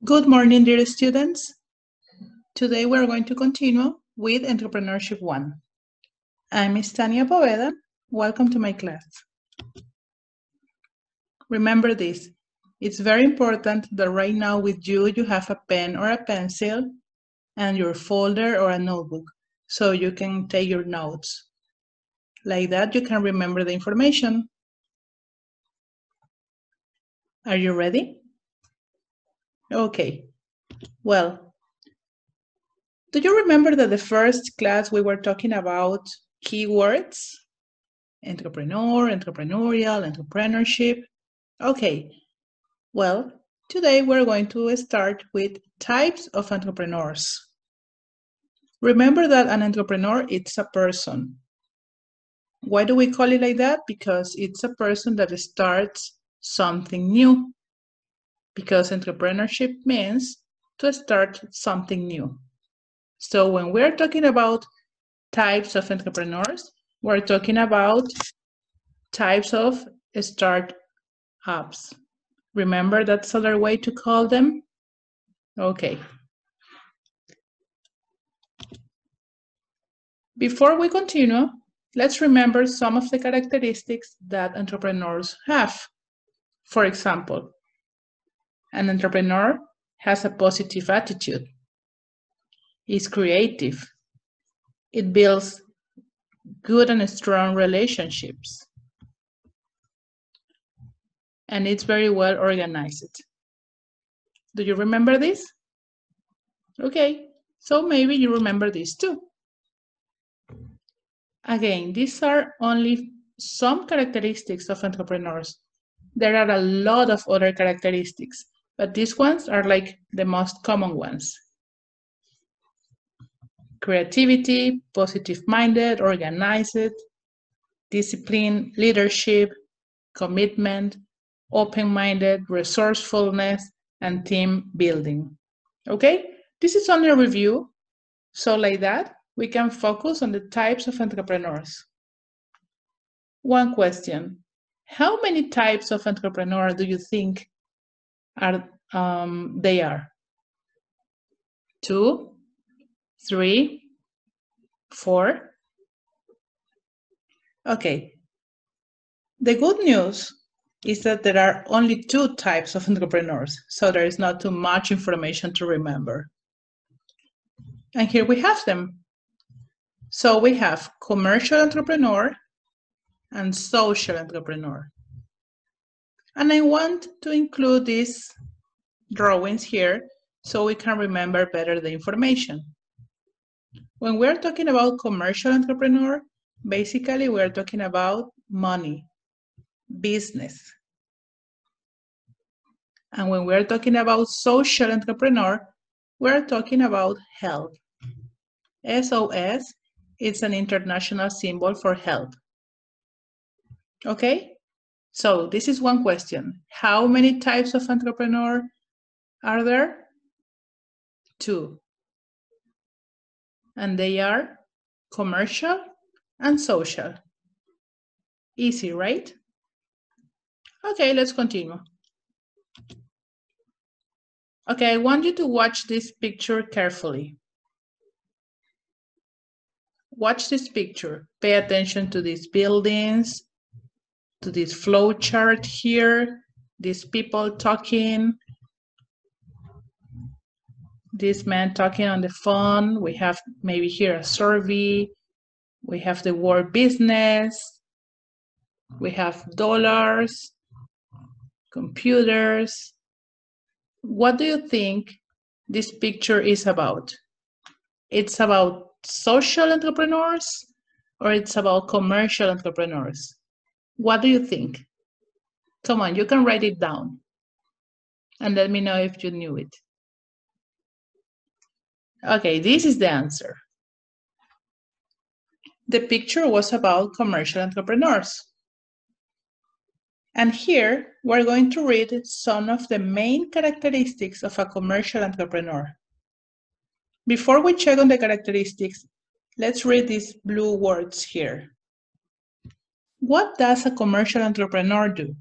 Good morning, dear students. Today we're going to continue with Entrepreneurship 1. I'm Miss Tania Poveda. Welcome to my class. Remember this. It's very important that right now with you have a pen or a pencil and your folder or a notebook so you can take your notes. Like that you can remember the information. Are you ready? Okay. Well, do you remember that the first class we were talking about keywords? Entrepreneur, entrepreneurial, entrepreneurship. Okay, well, today we're going to start with types of entrepreneurs. Remember that an entrepreneur, it's a person. Why do we call it like that? Because it's a person that starts something new. Because entrepreneurship means to start something new. So when we're talking about types of entrepreneurs, we're talking about types of startups. Remember that's another way to call them? Okay. Before we continue, let's remember some of the characteristics that entrepreneurs have. For example, an entrepreneur has a positive attitude, is creative, it builds good and strong relationships, and it's very well organized. Do you remember this? Okay, so maybe you remember this too. Again, these are only some characteristics of entrepreneurs. There are a lot of other characteristics, but these ones are like the most common ones. Creativity, positive-minded, organized, discipline, leadership, commitment, open-minded, resourcefulness, and team building. Okay, this is only a review, so like that, we can focus on the types of entrepreneurs. One question, how many types of entrepreneur do you think they are? 2, 3, 4? Okay. The good news is that there are only 2 types of entrepreneurs, so there is not too much information to remember. And here we have them. So we have commercial entrepreneur and social entrepreneur. And I want to include these drawings here so we can remember better the information. When we're talking about commercial entrepreneur, basically we're talking about money, business. And when we're talking about social entrepreneur, we're talking about help. SOS, it's an international symbol for help. Okay? So this is one question. How many types of entrepreneur are there? 2. And they are commercial and social. Easy, right? Okay, let's continue. Okay, I want you to watch this picture carefully. Watch this picture. Pay attention to these buildings, to this flow chart here, these people talking, this man talking on the phone. We have maybe here a survey. We have the word business. We have dollars, computers. What do you think this picture is about? It's about social entrepreneurs or it's about commercial entrepreneurs? What do you think? Come on, you can write it down and let me know if you knew it. Okay, this is the answer. The picture was about commercial entrepreneurs. And here we're going to read some of the main characteristics of a commercial entrepreneur. Before we check on the characteristics, let's read these blue words here. What does a commercial entrepreneur do?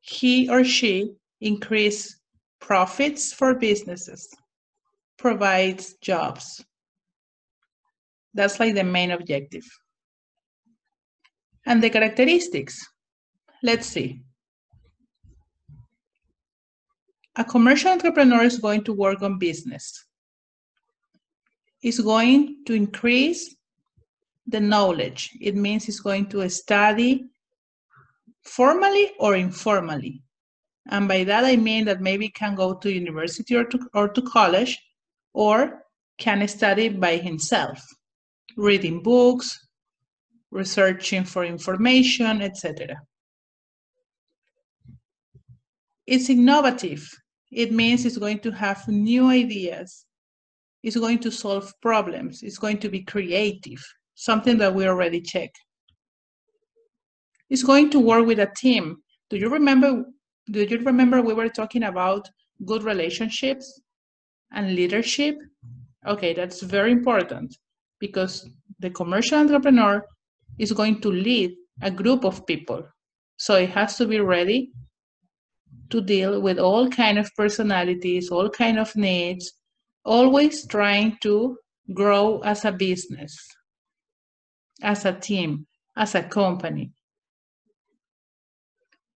He or she increase profits for businesses, provides jobs. That's like the main objective. And the characteristics, let's see. A commercial entrepreneur is going to work on business. Is going to increase the knowledge. It means he's going to study formally or informally. And by that I mean that maybe can go to university or to college, or can study by himself, reading books, researching for information, etc. It's innovative. It means it's going to have new ideas. It's going to solve problems. It's going to be creative, something that we already checked. It's going to work with a team. Do you remember we were talking about good relationships and leadership? Okay, that's very important because the commercial entrepreneur is going to lead a group of people. So it has to be ready to deal with all kind of personalities, all kind of needs, always trying to grow as a business, as a team, as a company.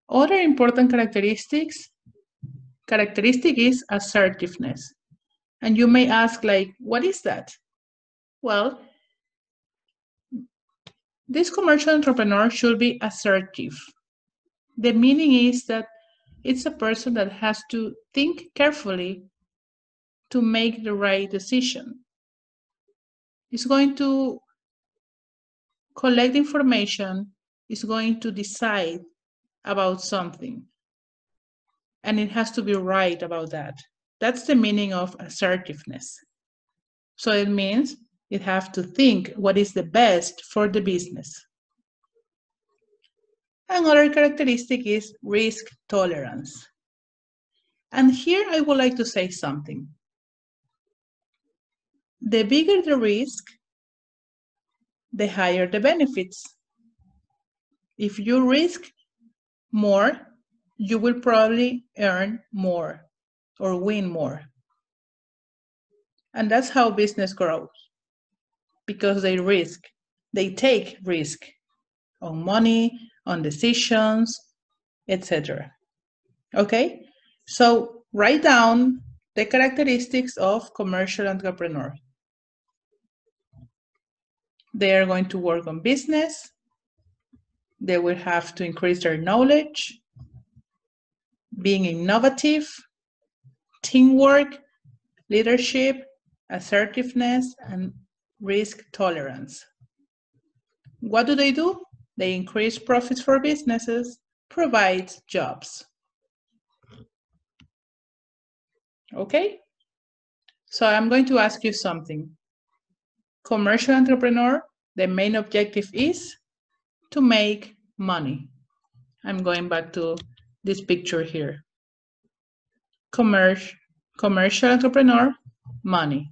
Other important characteristic is assertiveness. And you may ask, like, what is that? Well, this commercial entrepreneur should be assertive. The meaning is that it's a person that has to think carefully to make the right decision. It's going to collect information, it's going to decide about something, and it has to be right about that. That's the meaning of assertiveness. So it means it has to think what is the best for the business. Another characteristic is risk tolerance. And here I would like to say something. The bigger the risk, the higher the benefits. If you risk more, you will probably earn more or win more. And that's how business grows, because they take risk on money, on decisions, etc. Okay? So write down the characteristics of commercial entrepreneur. They are going to work on business. They will have to increase their knowledge, being innovative, teamwork, leadership, assertiveness, and risk tolerance. What do? They increase profits for businesses, provide jobs. Okay? So I'm going to ask you something. Commercial entrepreneur, the main objective is to make money. I'm going back to this picture here. Commercial entrepreneur, money.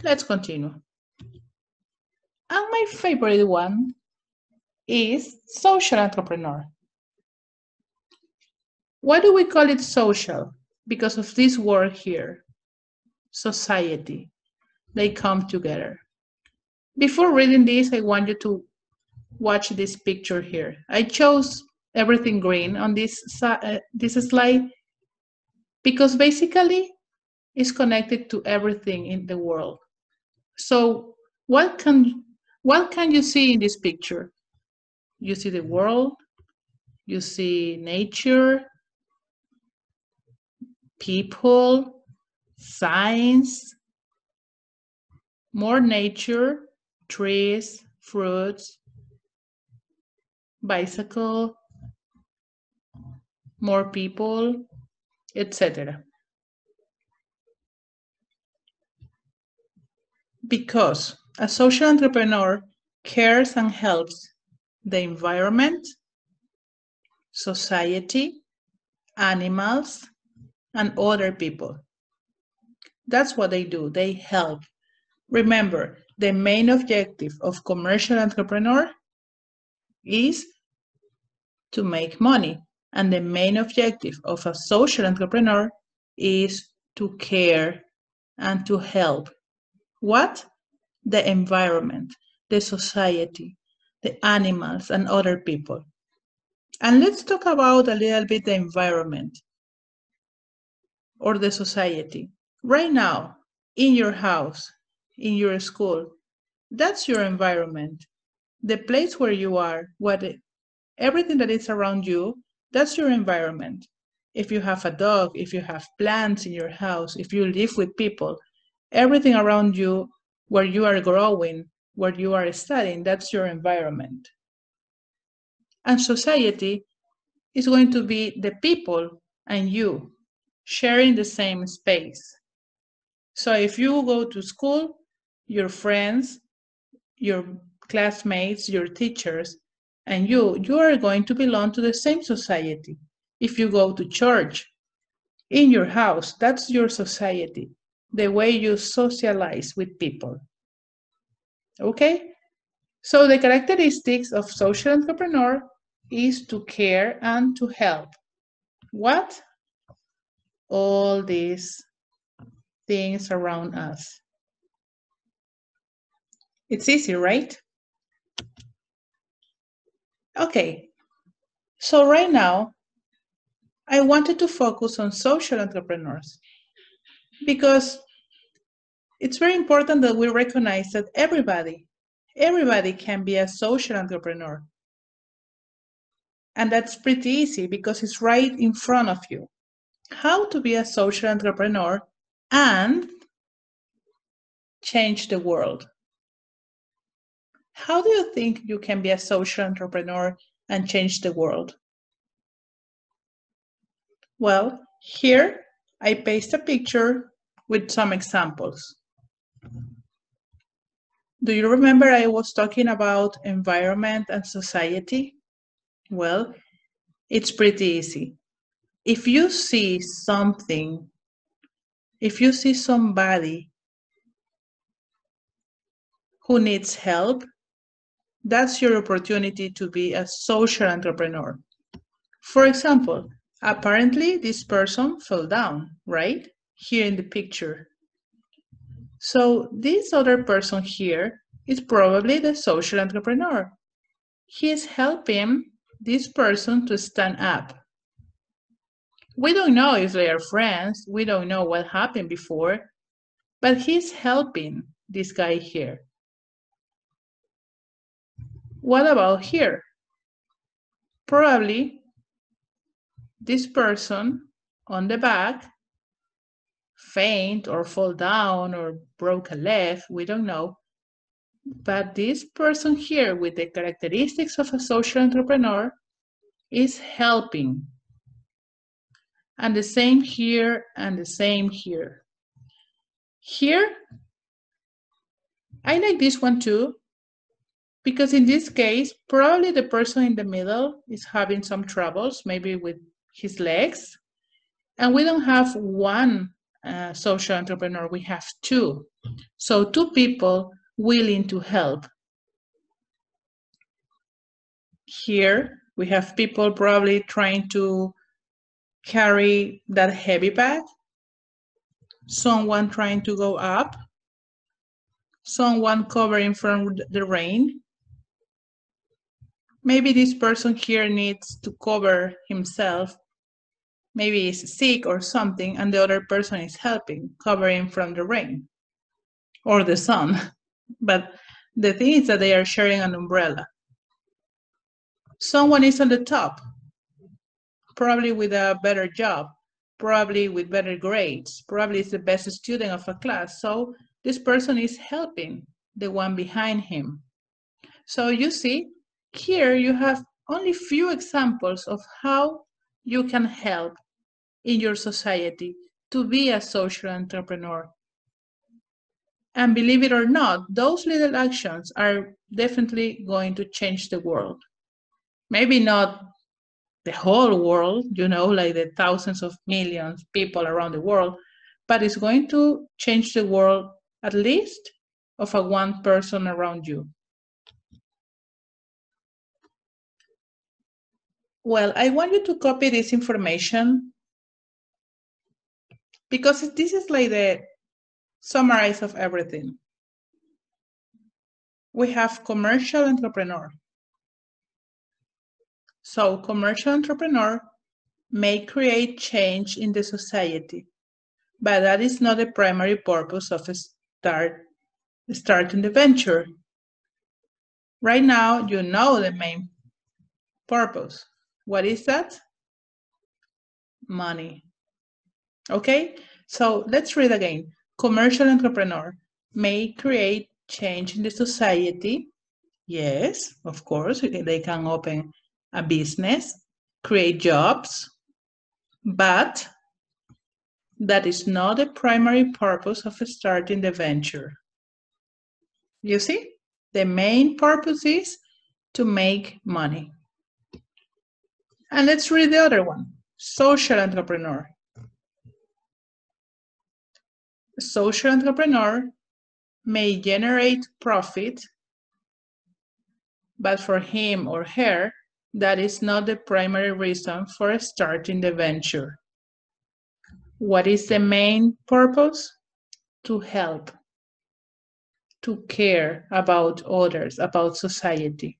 Let's continue. And my favorite one is social entrepreneur. Why do we call it social? Because of this word here, society. They come together. Before reading this, I want you to watch this picture here. I chose everything green on this slide because basically it's connected to everything in the world. So what can you see in this picture? You see the world, you see nature, people, science, more nature, trees, fruits, bicycle, more people, etc. Because a social entrepreneur cares and helps the environment, society, animals, and other people. That's what they do. They help. Remember, the main objective of commercial entrepreneur is to make money. And the main objective of a social entrepreneur is to care and to help. What? The environment, the society, the animals, and other people. And let's talk about a little bit the environment or the society. Right now, in your house, in your school, that's your environment. The place where you are, everything that is around you, that's your environment. If you have a dog, if you have plants in your house, if you live with people, everything around you, where you are growing, where you are studying, that's your environment. And society is going to be the people and you sharing the same space. So if you go to school, your friends, your classmates, your teachers, and you are going to belong to the same society. If you go to church, in your house, that's your society, the way you socialize with people. Okay? So the characteristics of social entrepreneur is to care and to help. What? All these things around us. It's easy, right? Okay. So right now, I wanted to focus on social entrepreneurs because it's very important that we recognize that everybody can be a social entrepreneur. And that's pretty easy because it's right in front of you. How to be a social entrepreneur and change the world. How do you think you can be a social entrepreneur and change the world? Well, here I paste a picture with some examples. Do you remember I was talking about environment and society? Well, it's pretty easy. If you see something, if you see somebody who needs help, that's your opportunity to be a social entrepreneur. For example, apparently this person fell down, right? Here in the picture. So this other person here is probably the social entrepreneur. He is helping this person to stand up. We don't know if they are friends, we don't know what happened before, but he's helping this guy here. What about here? Probably this person on the back faint or fall down or broke a leg, we don't know. But this person here with the characteristics of a social entrepreneur is helping. And the same here and the same here. Here, I like this one too, because in this case, probably the person in the middle is having some troubles, maybe with his legs. And we don't have one social entrepreneur, we have two. So two people willing to help. Here, we have people probably trying to carry that heavy bag, someone trying to go up, someone covering from the rain. Maybe this person here needs to cover himself. Maybe he's sick or something, and the other person is helping, covering from the rain or the sun. But the thing is that they are sharing an umbrella. Someone is on the top, probably with a better job, probably with better grades, probably is the best student of a class. So this person is helping the one behind him. So you see, here you have only few examples of how you can help in your society to be a social entrepreneur. And believe it or not, those little actions are definitely going to change the world. Maybe not the whole world, like the thousands of millions people around the world, but it's going to change the world at least of a one person around you. Well, I want you to copy this information because this is like the summarize of everything. We have commercial entrepreneur. So commercial entrepreneur may create change in the society, but that is not the primary purpose of starting the venture. Right now, you know the main purpose. What is that? Money. Okay, so let's read again. Commercial entrepreneur may create change in the society. Yes, of course, they can open a business, create jobs, but that is not the primary purpose of starting the venture. You see, the main purpose is to make money. And let's read the other one. Social entrepreneur. A social entrepreneur may generate profit, but for him or her, that is not the primary reason for starting the venture. What is the main purpose? To help, to care about others, about society.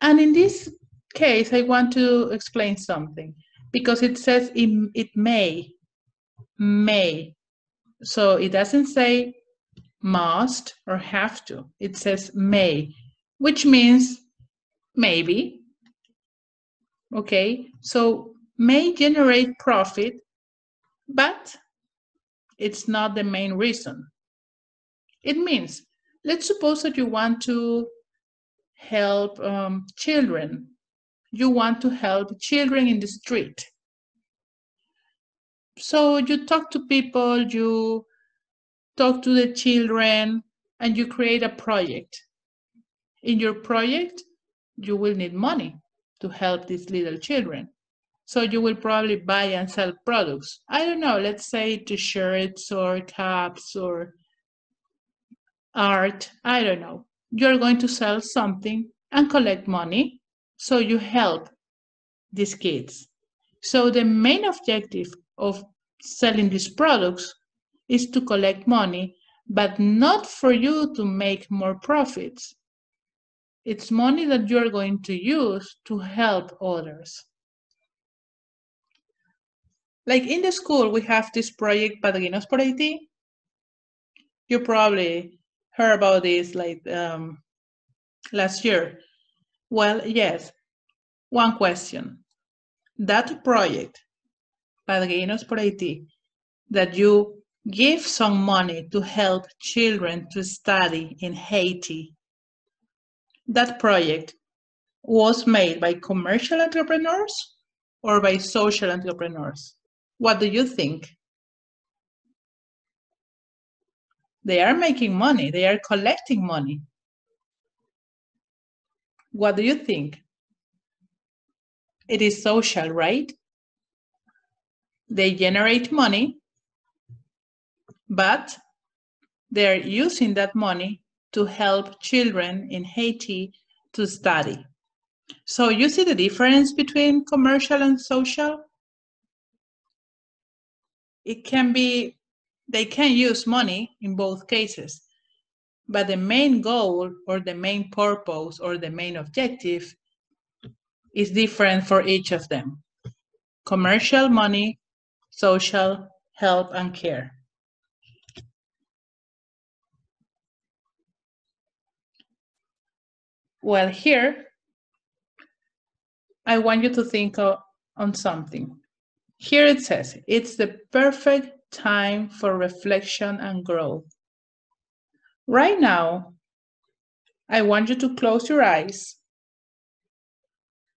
And in this case, I want to explain something because it says it may. So it doesn't say must or have to. It says may, which means maybe. Okay, so may generate profit, but it's not the main reason. It means, let's suppose that you want to help children. You want to help children in the street. So you talk to people, you talk to the children, and you create a project. In your project, you will need money to help these little children. So you will probably buy and sell products. I don't know, let's say t-shirts or caps or art. I don't know. You're going to sell something and collect money. So you help these kids. So the main objective of selling these products is to collect money, but not for you to make more profits. It's money that you're going to use to help others. Like in the school, we have this project Padrinos por Haití. You probably heard about this like last year. Well, yes. One question. That project, Padrinos por Haití, that you give some money to help children to study in Haiti, that project was made by commercial entrepreneurs or by social entrepreneurs? What do you think? They are making money. They are collecting money. What do you think? It is social, right? They generate money, but they're using that money to help children in Haiti to study. So you see the difference between commercial and social? It can be, they can use money in both cases, but the main goal or the main purpose or the main objective is different for each of them. Commercial money, social help and care. Well, here, I want you to think on something. Here it says, it's the perfect time for reflection and growth. Right now, I want you to close your eyes.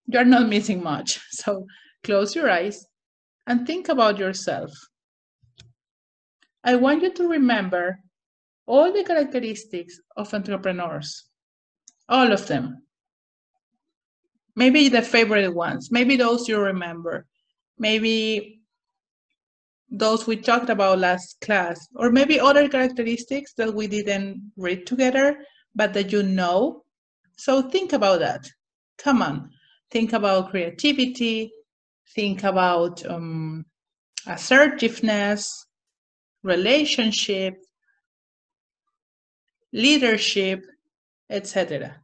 You're not missing much, so close your eyes and think about yourself. I want you to remember all the characteristics of entrepreneurs, all of them. Maybe the favorite ones, maybe those you remember, maybe those we talked about last class, or maybe other characteristics that we didn't read together, but that you know. So think about that. Come on, Think about creativity, think about assertiveness, relationship, leadership, etc.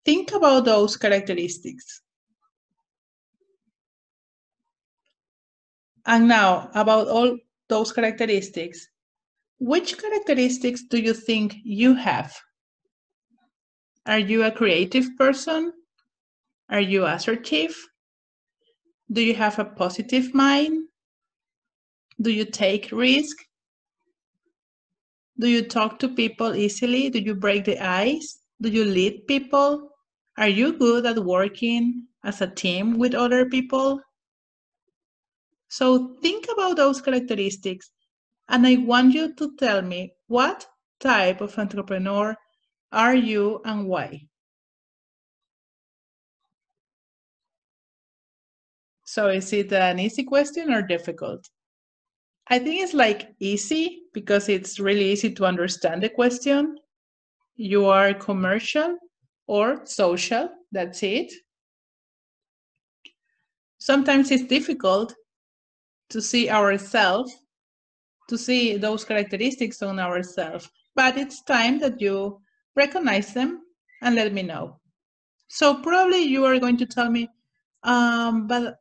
Think about those characteristics. And now, about all those characteristics, which characteristics do you think you have? Are you a creative person? Are you assertive? Do you have a positive mind? Do you take risk? Do you talk to people easily? Do you break the ice? Do you lead people? Are you good at working as a team with other people? So think about those characteristics, and I want you to tell me what type of entrepreneur are you and why? So is it an easy question or difficult? I think it's like easy because it's really easy to understand the question. You are commercial or social, that's it. Sometimes it's difficult to see ourselves, to see those characteristics on ourselves, but it's time that you recognize them and let me know. So probably you are going to tell me, but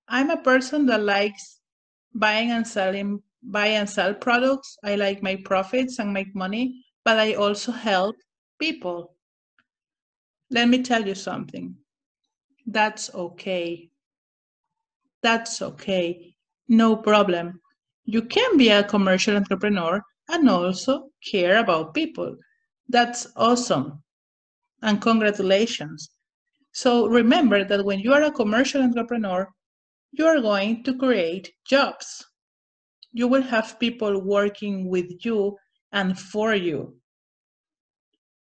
I'm a person that likes buy and sell products. I like my profits and make money, but I also help people. Let me tell you something. That's okay. That's okay. No problem. You can be a commercial entrepreneur and also care about people. That's awesome. And congratulations. So remember that when you are a commercial entrepreneur, you are going to create jobs. You will have people working with you and for you.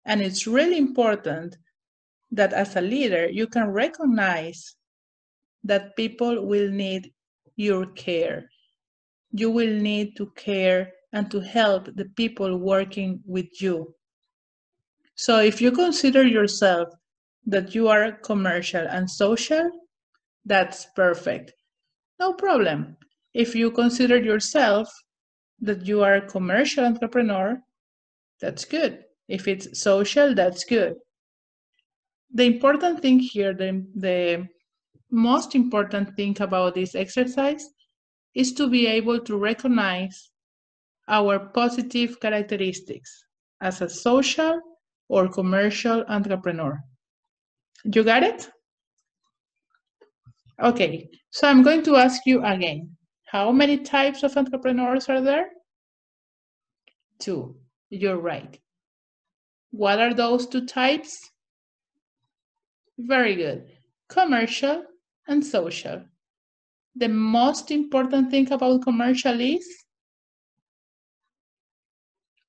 And it's really important that as a leader, you can recognize that people will need your care. You will need to care and to help the people working with you. So if you consider yourself that you are commercial and social, that's perfect. No problem. If you consider yourself that you are a commercial entrepreneur, that's good. If it's social, that's good. The important thing here, the most important thing about this exercise is to be able to recognize our positive characteristics as a social or commercial entrepreneur. You got it? Okay, so I'm going to ask you again. How many types of entrepreneurs are there? 2. You're right. What are those 2 types? Very good. Commercial and social. The most important thing about commercial is?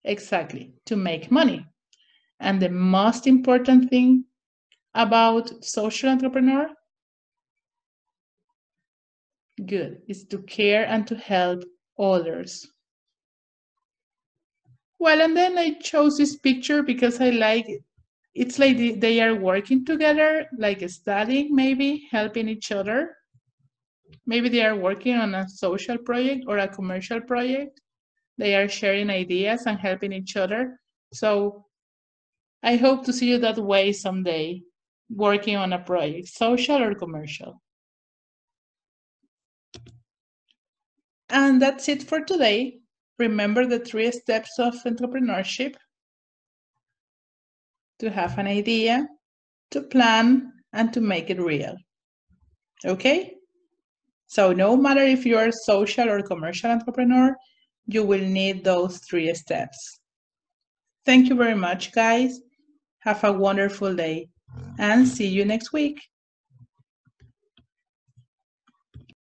Exactly, to make money. And the most important thing about social entrepreneur? Good, is to care and to help others. Well, and then I chose this picture because I like it. It's like they are working together, like studying, maybe helping each other. Maybe they are working on a social project or a commercial project. They are sharing ideas and helping each other. So I hope to see you that way someday, working on a project, social or commercial. And that's it for today. Remember the 3 steps of entrepreneurship: to have an idea, to plan, and to make it real. Okay? So no matter if you are a social or commercial entrepreneur, you will need those 3 steps. Thank you very much, guys. Have a wonderful day and see you next week.